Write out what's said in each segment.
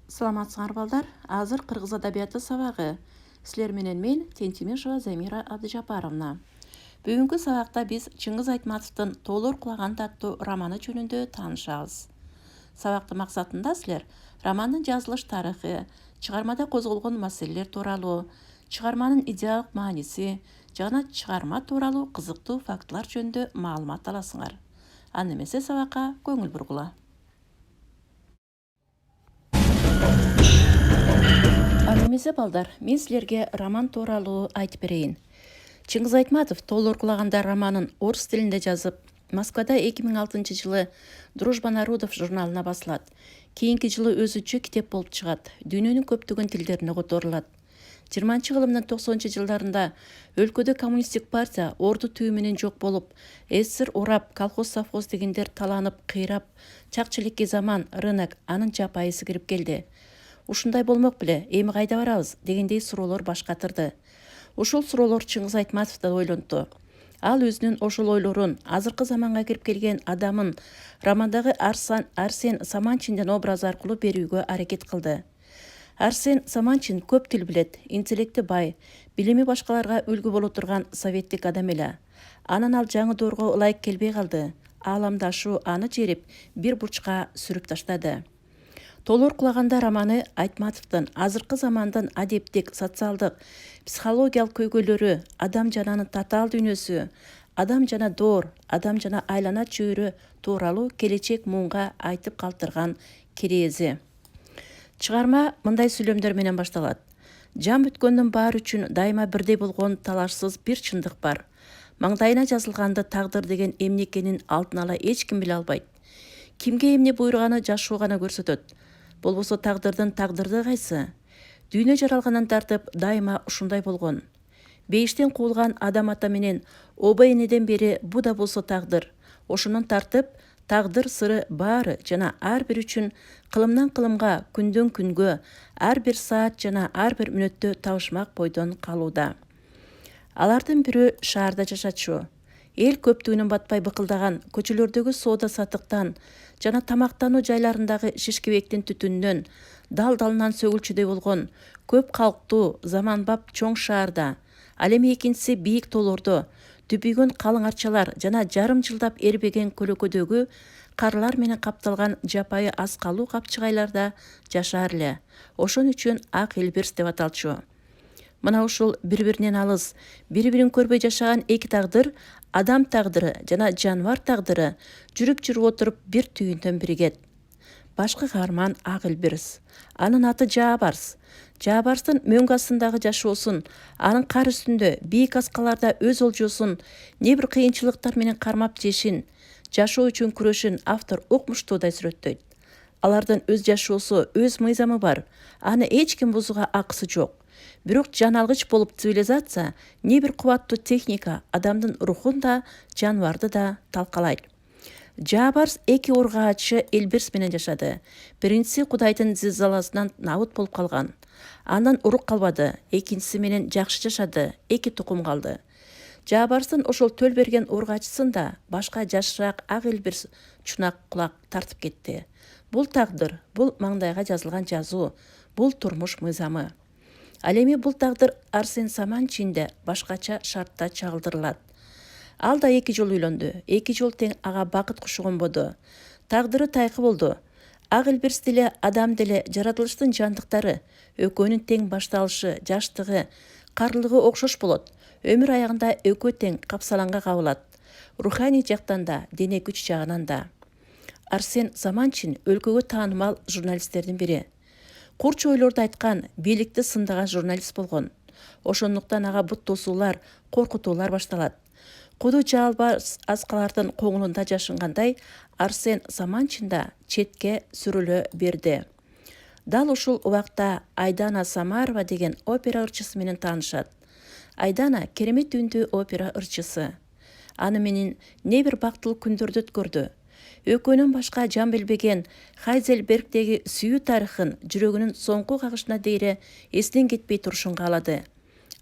Саламатсыңар балдар, азыр кыргыз адабияты сабагы. Силер менен мен Тентимишева Замира Абдыжапаровна. Бүгүнкү сабакта биз Чыңгыз Айтматовдун Тоолор кулаган аттуу романы жөнүндө таанышабыз. Сабактын максатында силер романдын жазылыш тарыхы, чыгармада козголгон маселелер тууралуу, чыгарманын идеялык мааниси жана чыгарма тууралуу кызыктуу фактылар жөнүндө маалымат аласыңар. Аны эмесе сабакка көңүл бургула. Немесе балдар, мен силерге роман тууралуу айтып берейин. Чыңгыз Айтматов Тоолор кулаганда романын орус тилинде жазып, Москвада 2006 жылы Дружба народов журналына басылат. Кийинки жылы өзүчө китеп болуп чыгат. Дүйнөнүн көптөгөн тилдерине которулат. 20-кылымдын 90-жылдарында өлкөдө коммунисттик партия орду түйү менен жок болуп, СССР урап, колхоз-совхоз дегендер таланып, кыйрап, чакчелекке заман, рынок, анын жапайысы кирип келди. Ушундай болмок беле, эми кайда барабыз дегендей суроолор баш катырды. Ушул суроолор Чыңгыз Айтматовду ойлонту. Ал өзүнүн ошол ойлорун азыркы заманга кирип келген адамын романдагы Арсен Саманчиндин образы аркылуу берүүгө аракет кылды. Арсен Саманчин көп тил билет, интеллекти бай, билими башкаларга үлгү боло турган советтик адам эле. Анан ал жаңы доорго ылайык келбей калды. Ааламдашуу аны жерип, бир бурчка сүрүп таштады. Тоолор кулаганда романы Айтматовдун азыркы замандын адептик, социалдык, психологиялык көйгөйлөрү, адам жананын татаал дүйнөсү, адам жана доор, адам жана айлана чөйрө тууралуу келечек муунга айтып калтырган кирээзи. Чыгарма мындай сүйлөмдөр менен башталат. Жан бүткөндүн баары үчүн дайыма бирдей болгон талашсыз бир чындык бар. Маңдайына жазылганды тагдыр деген эмне экенин алдын ала эч ким биле албайт. Кимге эмне буйруганы жашоо гана көрсөтөт. Болбосо тагдырдын тагдырды кайсы? Дүйнө жаралгандан тартып дайыма ушундай болгон. Бейиштен куулган адам ата менен оба энеден бери бу да болсо тагдыр. Ошонун тартып, тагдыр сыры баары жана ар бир үчүн кылымдан кылымга, күндөн күнгө, ар бир саат жана ар бир мүнөттө табышмак бойдон калууда. Алардын бирөө шаарда жашачу. Эл көптүгүнөн батпай быкылдаган көчөлөрдөгү соода сатыктан жана тамактануу жайларындагы шишкебектин түтүнүнөн, дал-далынан сөгүлчүдөй болгон көп калктуу заманбап чоң шаарда, ал эми экинчиси бийик тоолордо, түбүйгөн калың арчалар жана жарым жылдап эрбеген көлөкөдөгү карлар менен капталган жапайы аз калуу капчыгайларда жашаар эле. Ошон үчүн Ак Элберс деп аталчу. Мына ушул бири-биринен алыс, бири-бирин көрбөй жашаган эки тагдыр, адам тагдыры жана жаныбар тагдыры жүрүп отуруп бир түйүндөн биригет. Башкы каарман Ак Элберс. Анын аты Жаабарс. Жаабарстын мөңгү астындагы жашоосун, анын кар үстүндө, бийик аскаларда өз олжосун, не бир кыйынчылыктар менен кармап жешин, жашоо үчүн күрөшүн автор укмуштуудай сүрөттөйт. Алардын өз жашоосу, өз мыйзамы бар. Аны эч ким бузууга акысы жок. Бирок жан алгыч болуп цивилизация, не бир кубаттуу техника адамдын рухун да, жаныбарды да талкалайт. Жаабарс эки ургаачы Элберс менен жашады. Биринчиси Кудайдын зилзаласынан набыт болуп калган. Андан урук калбады. Экинчиси менен жакшы жашады. Эки тукум калды. Жаабарстын ошол төл берген ургаачысын да башка жашыраак Ак Элберс чунак кулак тартып кетти. Бул тагдыр, бул маңдайга жазылган жазуу, бул турмуш мыйзамы. Ал эми бул тагдыр Арсен Саманчинде башкача шартта чагылдырылат. Ал да 2 жолу үйлөндү. 2 жол тең ага бакыт кушугонбоду. Тагдыры тайкы болду. Ак Элберс деле, адам деле жаратылыштын жандыктары, экөөнүн тең башталышы, жаштыгы, карлыгы окшош болот. Өмүр аягында экөө тең капсаланга кабылат. Руханий жактан да, дене күч жагынан да. Арсен Саманчин өлкөгө таанымал журналисттердин бири. Курч ойлорду айткан, бийликти сындаган журналист болгон. Ошондуктан ага бут тосуулар, коркутуулар башталат. Куду Жаабарс аскалардын коңулунда жашынгандай, Арсен Саманчин да четке сүрүлө берди. Дал ушул убакта Айдана Самарова деген опера ырчысы менен таанышат. Айдана керемет үндүү опера ырчысы. Аны менен не бир бактылуу күндөрдү өткөрдү. Экөөнөн башка жан билбеген Хайзельбергдеги сүйүү тарыхын жүрөгүнүн соңку кагышына дейре эстен кетпей турушун каалады.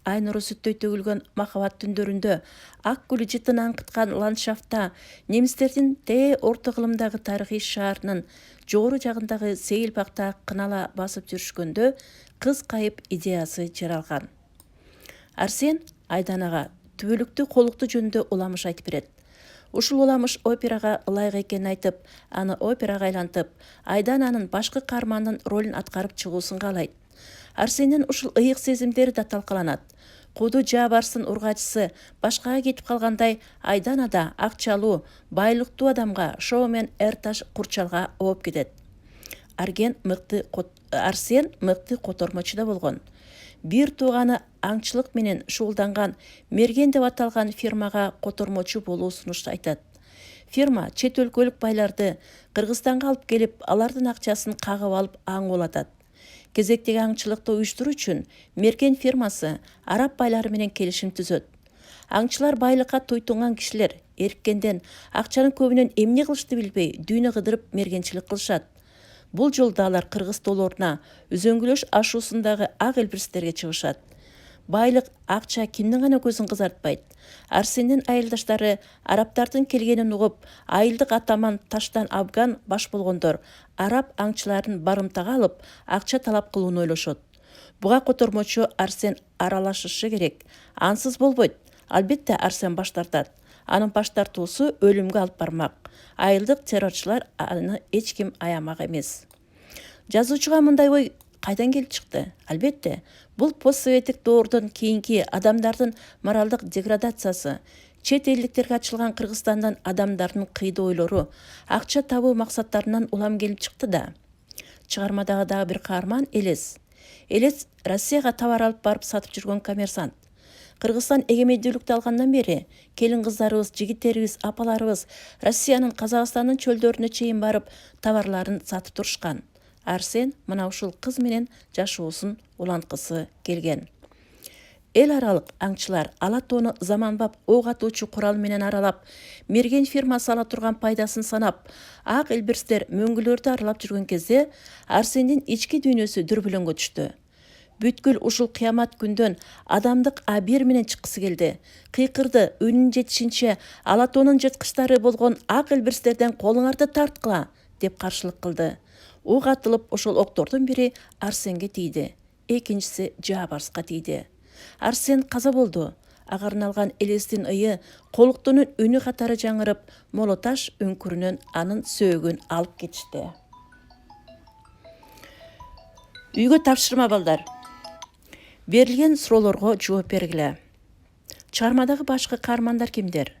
ай нұры сүттөй төгілген махаббат түндөрүндө ак гүл жытын аңкыткан ландшафтта немистердин орто кылымдагы тарыхый шаарынын жогору жагындагы сейил бакта кынала басып жүрүшкөндө кыз кайып идеясы жаралган. Арсен Айданага түбөлүктүү колукту жөнүндө уламыш айтып берет. Ушул уламыш операга ылайык экенин айтып, аны операга айлантып, Айдананын башкы каармандын ролун аткарып чыгуусун каалайт. Арсендин ушул ыйык сезимдери да талкаланат. Куду Жаабарстын ургачысы башкага кетип калгандай, Айдана да акчалуу, байлыктуу адамга, шоумен Эрташ Курчалга ооп кетет. Арсен мыкты котормочу да болгон. Бир тууганы аңчылык менен шуулданган Мерген деп аталган фирмага котормочу болуу сунуш айтат. Фирма чет өлкөлүк байларды Кыргызстанга алып келип, алардын акчасын кагып алып аң улатат. Кезектеги аңчылыкты уюштуруу үчүн Мерген фирмасы араб байлары менен келишим түзөт. Аңчылар байлыкка туйтунган кишилер эриккенден акчанын көбүнөн эмне кылышты билбей дүйнө кыдырып мергенчилик кылышат. Бул жолда алар Кыргыз тоолоруна үзөңгүлөш ашуусундагы ак элбирстерге чыгышат. Байлык, акча кимдин гана көзүн кызартпайт. Арсендин айылдаштары арабтардын келгенин угуп, айылдык атаман Таштан Абган баш болгондор араб аңчыларын барымтага алып, акча талап кылууну ойлошот. Буга котормочу Арсен аралашышы керек. Ансыз болбойт. Албетте Арсен баш тартат. Анын баш тартуусу өлүмгө алып бармак. Айылдык террорчулар аны эч ким аямак эмес. Жазуучуга мындай ой кайдан келип чыкты? Албетте, бул постсоветтик доордон кийинки адамдардын моралдык деградациясы, чет элдиктерге ачылган Кыргызстандын адамдардын кыйды ойлору, акча табуу максаттарынан улам келип чыкты да. Чыгармадагы дагы бир каарман Элес. Элес Россияга товар алып барып сатып жүргөн коммерсант. Кыргызстан эгемендүүлүктү алгандан бери келин кыздарыбыз, жигиттерибиз, апаларыбыз Россиянын, Казакстандын чөлдөрүнө чейин барып товарларын сатып турушкан. Арсен мына ушул кыз менен жашоосун уланткысы келген. Эл аралык аңчылар ала тоону заманбап ок атуучу курал менен аралап, Мерген фирмасы ала турган пайдасын санап, ак элбирстер мөңгүлөрдү аралап жүргөн кезде Арсендин ички дүйнөсү дүрбүлөңгө түштү. Бүткүл ушул кыямат күндөн адамдык абир менен чыккысы келди. Кыйкырды, үнүн жетишинче ала тоонун жырткычтары болгон ак элбирстерден колуңарды тарткыла деп каршылык кылды. Ок атылып, ошол октордун бири Арсенге тийди, экинчиси Жаабарска тийди. Арсен каза болду. Ага арналган Элестин ыйы колуктунун үнү катары жаңырып, молоташ үңкүрүнөн анын сөөгүн алып кетишти. Үйгө тапшырма балдар. Берилген суроолорго жооп бергиле. Чыгармадагы башкы каармандар кимдер?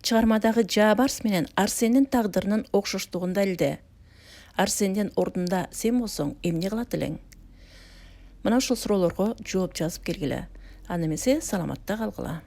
Чыгармадагы Жаабарс менен Арсендин тагдырынын окшоштугун далилде. Арсендин ордунда сен болсоң эмне кылат элең? Мына ушул суроолорго жооп жазып келгиле. Аны эмесе саламатта калгыла.